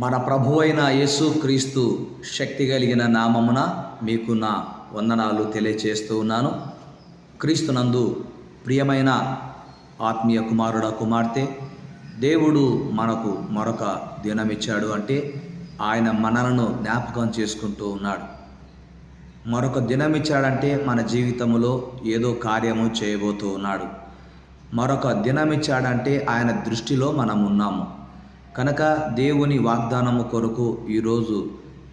మన ప్రభు అయిన యేసు క్రీస్తు శక్తి కలిగిన నామమున మీకు నా వందనాలు తెలియచేస్తూ ఉన్నాను. క్రీస్తునందు ప్రియమైన ఆత్మీయ కుమారుడ కుమార్తె, దేవుడు మనకు మరొక దినమిచ్చాడు అంటే ఆయన మనలను జ్ఞాపకం చేసుకుంటూ ఉన్నాడు. మరొక దినమిచ్చాడంటే మన జీవితంలో ఏదో కార్యము చేయబోతూ ఉన్నాడు. మరొక దినమిచ్చాడంటే ఆయన దృష్టిలో మనం ఉన్నాము కనుక దేవుని వాగ్దానము కొరకు ఈరోజు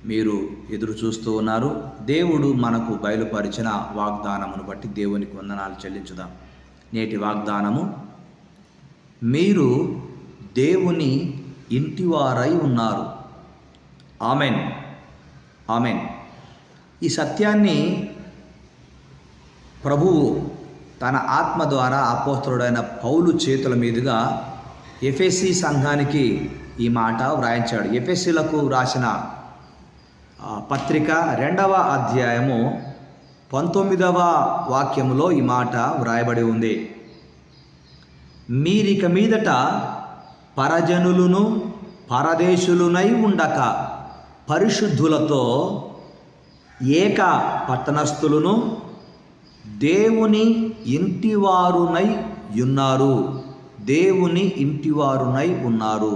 మీరు ఎదురు చూస్తూ ఉన్నారు. దేవుడు మనకు బయలుపరిచిన వాగ్దానమును బట్టి దేవునికి వందనాలు చెల్లించుదాం. నేటి వాగ్దానము, మీరు దేవుని ఇంటివారై ఉన్నారు. Amen, amen. ఈ సత్యాన్ని ప్రభువు తన ఆత్మ ద్వారా అపోస్తలుడైన పౌలు చేతుల మీదుగా ఎఫెసీ సంఘానికి ఈ మాట వ్రాయించాడు. ఎఫెసీలకు రాసిన పత్రిక 2వ అధ్యాయము 19వ వాక్యములో ఈ మాట వ్రాయబడి ఉంది. మీరిక మీదట పరజనులను పరదేశులునై ఉండక పరిశుద్ధులతో ఏక పట్టణస్థులను దేవుని ఇంటివారునై ఉన్నారు. దేవుని ఇంటివారునై ఉన్నారు.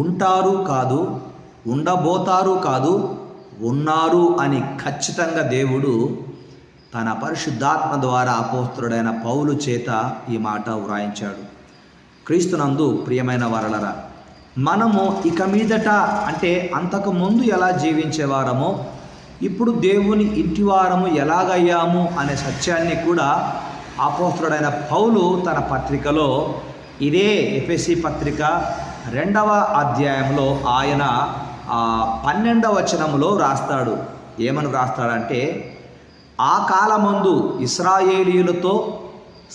ఉంటారు కాదు, ఉండబోతారు కాదు, ఉన్నారు అని ఖచ్చితంగా దేవుడు తన పరిశుద్ధాత్మ ద్వారా అపోస్తలుడైన పౌలు చేత ఈ మాట వ్రాయించాడు. క్రీస్తునందు ప్రియమైన వారలరా, మనము ఇక మీదట అంటే అంతకుముందు ఎలా జీవించేవారమో ఇప్పుడు దేవుని ఇంటివారము ఎలాగయ్యాము అనే సత్యాన్ని కూడా అపోస్తలుడైన పౌలు తన పత్రికలో, ఇదే ఎఫెసీ పత్రిక 2వ అధ్యాయంలో ఆయన 12వ వచనములో రాస్తాడు. ఏమని రాస్తాడంటే, ఆ కాలమందు ఇశ్రాయేలీయులతో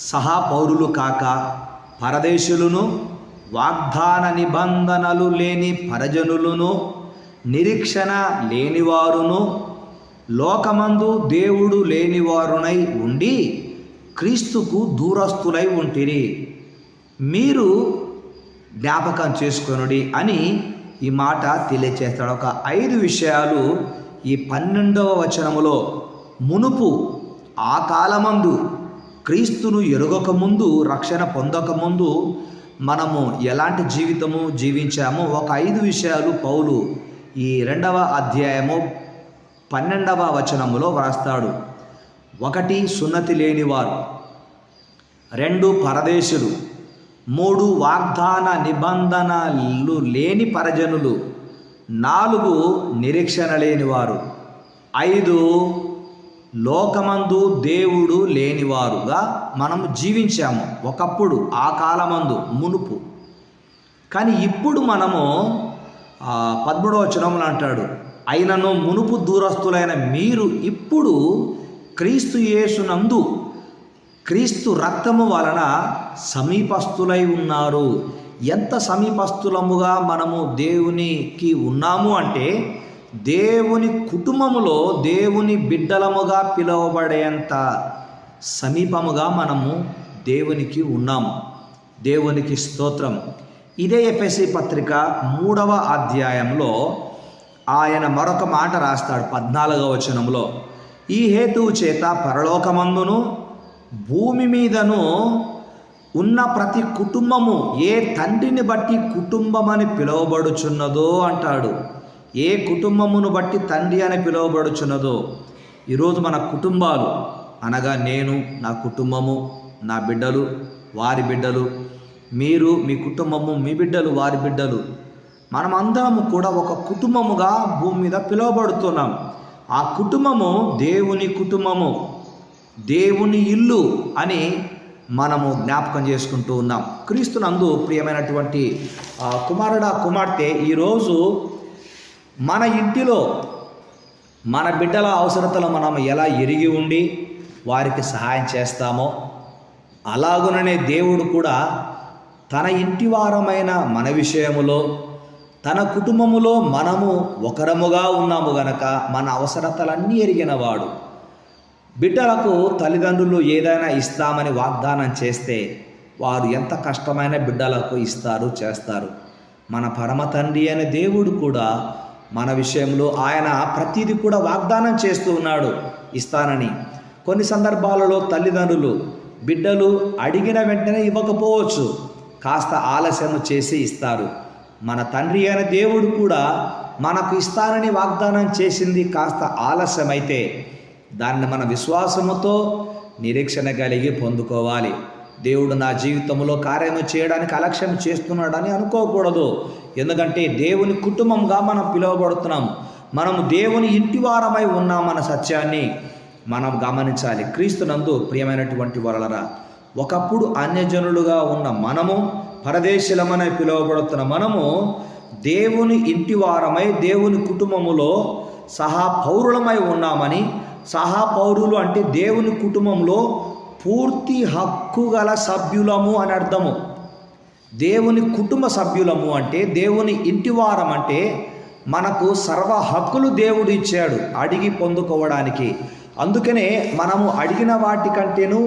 సహా పౌరులు కాక పరదేశులను, వాగ్దాన నిబంధనలు లేని పరజనులను, నిరీక్షణ లేనివారును, లోకమందు దేవుడు లేనివారునై ఉండి క్రీస్తుకు దూరస్తులై ఉంటిరి. మీరు జ్ఞాపకం చేసుకొనుడి అని ఈ మాట తెలియచేస్తాడు. ఒక 5 విషయాలు ఈ 12వ వచనములో, మునుపు ఆ కాలమందు క్రీస్తును ఎరుగకముందు, రక్షణ పొందకముందు మనము ఎలాంటి జీవితము జీవించామో ఒక 5 విషయాలు పౌలు ఈ 2వ అధ్యాయము 12వ వచనములో వ్రాస్తాడు. 1 సున్నతి లేనివారు, 2 పరదేశులు, 3 వాగ్దాన నిబంధనలు లేని పరజనులు, 4 నిరీక్షణ లేనివారు, 5 లోకమందు దేవుడు లేనివారుగా మనము జీవించాము ఒకప్పుడు, ఆ కాలమందు మునుపు. కానీ ఇప్పుడు మనము 13వ వచనంలో అంటాడు, అయినను మునుపు దూరస్తులైన మీరు ఇప్పుడు క్రీస్తు యేసునందు క్రీస్తు రక్తము వలన సమీపస్తులై ఉన్నారు. ఎంత సమీపస్తులముగా మనము దేవునికి ఉన్నాము అంటే, దేవుని కుటుంబములో దేవుని బిడ్డలముగా పిలువబడేంత సమీపముగా మనము దేవునికి ఉన్నాము. దేవునికి స్తోత్రం. ఇదే ఎఫెసీ పత్రిక 3వ అధ్యాయంలో ఆయన మరొక మాట రాస్తాడు. 14వ వచనంలో, ఈ హేతువు చేత పరలోకమందును భూమి మీదను ఉన్న ప్రతి కుటుంబము ఏ తండ్రిని బట్టి కుటుంబమని పిలువబడుచున్నదో అంటాడు. ఏ కుటుంబమును బట్టి తండ్రి అని పిలువబడుచున్నదో. ఈరోజు మన కుటుంబాలు అనగా నేను, నా కుటుంబము, నా బిడ్డలు, వారి బిడ్డలు, మీరు, మీ కుటుంబము, మీ బిడ్డలు, వారి బిడ్డలు, మనమందరము కూడా ఒక కుటుంబముగా భూమి మీద పిలువబడుతున్నాం. ఆ కుటుంబము దేవుని కుటుంబము, దేవుని ఇల్లు అని మనము జ్ఞాపకం చేసుకుంటూ ఉన్నాం. క్రీస్తునందు ప్రియమైనటువంటి కుమారుడా కుమార్తె, ఈరోజు మన ఇంటిలో మన బిడ్డల అవసరతలు మనం ఎలా ఎరిగి ఉండి వారికి సహాయం చేస్తామో, అలాగుననే దేవుడు కూడా తన ఇంటివారమైన మన విషయములో, తన కుటుంబములో మనము ఒకరముగా ఉన్నాము గనక మన అవసరతలన్నీ ఎరిగినవాడు. బిడ్డలకు తల్లిదండ్రులు ఏదైనా ఇస్తామని వాగ్దానం చేస్తే వారు ఎంత కష్టమైన బిడ్డలకు ఇస్తారు, చేస్తారు. మన పరమ తండ్రి అయిన దేవుడు కూడా మన విషయంలో ఆయన ప్రతిదీ కూడా వాగ్దానం చేస్తూ ఉన్నాడు ఇస్తానని. కొన్ని సందర్భాలలో తల్లిదండ్రులు బిడ్డలు అడిగిన వెంటనే ఇవ్వకపోవచ్చు, కాస్త ఆలస్యం చేసి ఇస్తారు. మన తండ్రి అయిన దేవుడు కూడా మనకు ఇస్తానని వాగ్దానం చేసింది కాస్త ఆలస్యమైతే దాన్ని మన విశ్వాసముతో నిరీక్షణ కలిగి పొందుకోవాలి. దేవుడు నా జీవితంలో కార్యము చేయడానికి అలక్ష్యం చేస్తున్నాడని అనుకోకూడదు. ఎందుకంటే దేవుని కుటుంబంగా మనం పిలువబడుతున్నాం. మనం దేవుని ఇంటివారమై ఉన్నామన్న సత్యాన్ని మనం గమనించాలి. క్రీస్తునందు ప్రియమైనటువంటి వరలరా, ఒకప్పుడు అన్యజనులుగా ఉన్న మనము, పరదేశులమని పిలువబడుతున్న మనము దేవుని ఇంటివారమై దేవుని కుటుంబములో సహా పౌరులమై ఉన్నామని. సహా పౌరులు అంటే దేవుని కుటుంబంలో పూర్తి హక్కు గల సభ్యులము అని అర్థము. దేవుని కుటుంబ సభ్యులము అంటే దేవుని ఇంటివారం అంటే మనకు సర్వ హక్కులు దేవుడు ఇచ్చాడు అడిగి పొందుకోవడానికి. అందుకనే మనము అడిగిన వాటికంటేను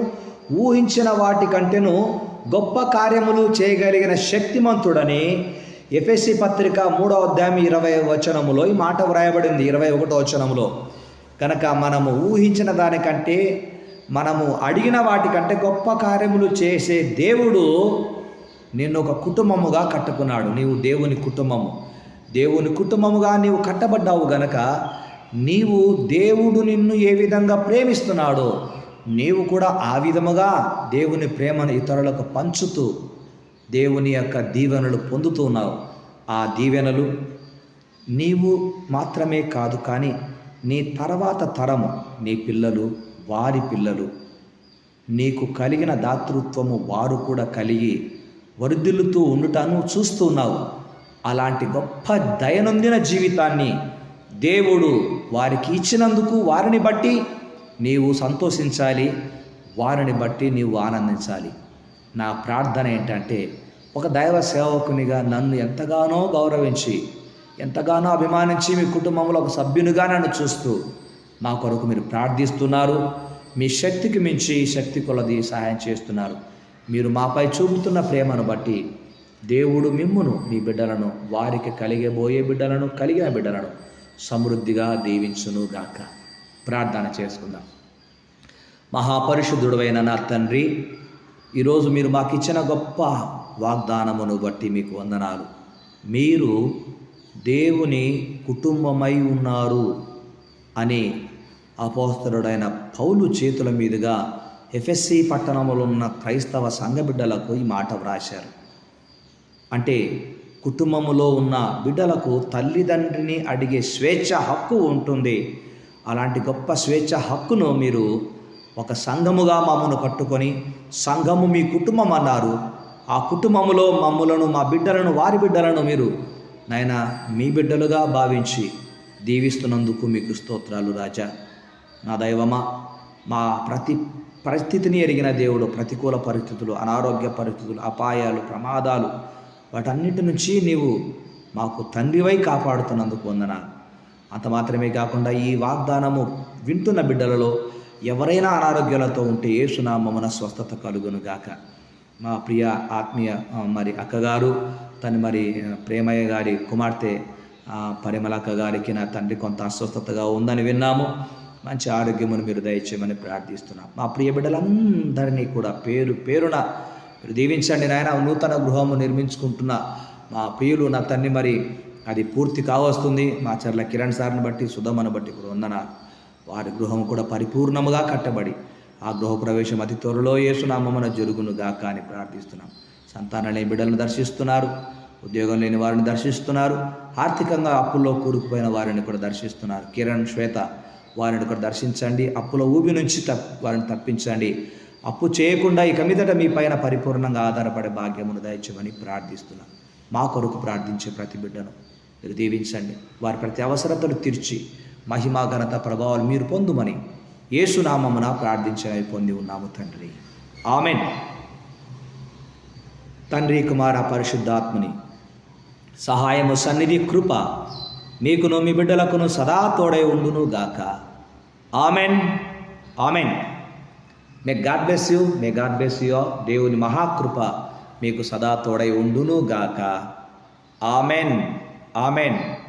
ఊహించిన వాటికంటేను గొప్ప కార్యములు చేయగలిగిన శక్తిమంతుడని ఎఫెసీ పత్రిక 3వ అధ్యాయం 20వ వచనములో ఈ మాట వ్రాయబడింది. 21వ వచనములో కనుక మనము ఊహించిన దానికంటే మనము అడిగిన వాటికంటే గొప్ప కార్యములు చేసే దేవుడు నిన్ను ఒక కుటుంబముగా కట్టుకున్నాడు. నీవు దేవుని కుటుంబము, దేవుని కుటుంబముగా నీవు కట్టబడ్డావు గనక నీవు దేవుడు నిన్ను ఏ విధంగా ప్రేమిస్తున్నాడో నీవు కూడా ఆ విధముగా దేవుని ప్రేమను ఇతరులకు పంచుతూ దేవుని యొక్క దీవెనలు పొందుతున్నావు. ఆ దీవెనలు నీవు మాత్రమే కాదు, కానీ నీ తర్వాత తరము, నీ పిల్లలు, వారి పిల్లలు, నీకు కలిగిన దాతృత్వము వారు కూడా కలిగి వర్ధిల్లుతూ ఉండుటను చూస్తున్నావు. అలాంటి గొప్ప దయనొందిన జీవితాన్ని దేవుడు వారికి ఇచ్చినందుకు వారిని బట్టి నీవు సంతోషించాలి, వారిని బట్టి నీవు ఆనందించాలి. నా ప్రార్థన ఏంటంటే, ఒక దైవ సేవకునిగా నన్ను ఎంతగానో గౌరవించి ఎంతగానో అభిమానించి మీ కుటుంబంలో ఒక సభ్యునిగా నన్ను చూస్తూ మా కొరకు మీరు ప్రార్థిస్తున్నారు. మీ శక్తికి మించి శక్తి కొలది సహాయం చేస్తున్నారు. మీరు మాపై చూపుతున్న ప్రేమను బట్టి దేవుడు మిమ్మును, మీ బిడ్డలను, వారికి కలిగబోయే బిడ్డలను, కలిగిన బిడ్డలను సమృద్ధిగా దీవించును గాక. ప్రార్థన చేసుకుందాం. మహాపరిశుద్ధుడైన నా తండ్రి, ఈరోజు మీరు మాకు ఇచ్చిన గొప్ప వాగ్దానమును బట్టి మీకు వందనాలు. మీరు దేవుని కుటుంబమై ఉన్నారు అని అపోస్తలుడైన పౌలు చేతుల మీదుగా ఎఫెసీ పట్టణంలో ఉన్న క్రైస్తవ సంఘ బిడ్డలకు ఈ మాట వ్రాశారు. అంటే కుటుంబములో ఉన్న బిడ్డలకు తల్లిదండ్రిని అడిగే స్వేచ్ఛ హక్కు ఉంటుంది. అలాంటి గొప్ప స్వేచ్ఛ హక్కును మీరు ఒక సంఘముగా మమ్మను కట్టుకొని, సంఘము మీ కుటుంబం అన్నారు. ఆ కుటుంబములో మమ్ములను, మా బిడ్డలను, వారి బిడ్డలను మీరు నాయనా మీ బిడ్డలుగా భావించి దీవిస్తున్నందుకు మీకు స్తోత్రాలు రాజా. నా దైవమా, మా ప్రతి పరిస్థితిని ఎరిగిన దేవుడు, ప్రతికూల పరిస్థితులు, అనారోగ్య పరిస్థితులు, అపాయాలు, ప్రమాదాలు, వాటన్నిటి నుంచి నీవు మాకు తండ్రివై కాపాడుతున్నందుకు వందనాలు. అంత మాత్రమే కాకుండా ఈ వాగ్దానము వింటున్న బిడ్డలలో ఎవరైనా అనారోగ్యాలతో ఉంటే యేసునామమున స్వస్థత కలుగును గాక. మా ప్రియ ఆత్మీయ అక్కగారు, తను ప్రేమయ్య గారి కుమార్తె పరిమళక్క గారికి నా తండ్రి కొంత అస్వస్థతగా ఉందని విన్నాము. మంచి ఆరోగ్యమును మీరు దయచేయమని ప్రార్థిస్తున్నాం. మా ప్రియ బిడ్డలందరినీ కూడా పేరు పేరున మీరు దీవించండి నాయన. నూతన గృహము నిర్మించుకుంటున్న మా ప్రియులు నా తండ్రి అది పూర్తి కావస్తుంది. మా చర్ల కిరణ్ సార్ని బట్టి, సుధమ్మను బట్టి కూడా వందనాలు. వారి గృహం కూడా పరిపూర్ణముగా కట్టబడి ఆ గృహప్రవేశం అతి త్వరలో యేసునామమున జరుగును గాక అని ప్రార్థిస్తున్నాం. సంతానం లేని బిడ్డలను దర్శిస్తున్నారు, ఉద్యోగం లేని వారిని దర్శిస్తున్నారు, ఆర్థికంగా అప్పుల్లో కూరుకుపోయిన వారిని కూడా దర్శిస్తున్నారు. కిరణ్, శ్వేత వారిని కూడా దర్శించండి. అప్పుల ఊబి నుంచి వారిని తప్పించండి. అప్పు చేయకుండా ఇక మీదట మీ పైన పరిపూర్ణంగా ఆధారపడే భాగ్యమును దయచేయమని ప్రార్థిస్తున్నాం. మా కొరకు ప్రార్థించే ప్రతి బిడ్డను మీరు దీవించండి. వారి ప్రతి అవసరతలు తీర్చి మహిమా ఘనత ప్రభావాలు మీరు పొందుమని యేసునామమున ప్రార్థించని పొంది ఉన్నాము తండ్రి. ఆమెన్. తండ్రి, కుమార, పరిశుద్ధాత్మని సహాయము, సన్నిధి, కృప మీకును మీ బిడ్డలకును సదా తోడై ఉండును గాక. Amen. Amen. May God bless you. May God bless you. దేవుని మహాకృప మీకు సదా తోడై ఉండును గాక. ఆమెన్. ఆమెన్.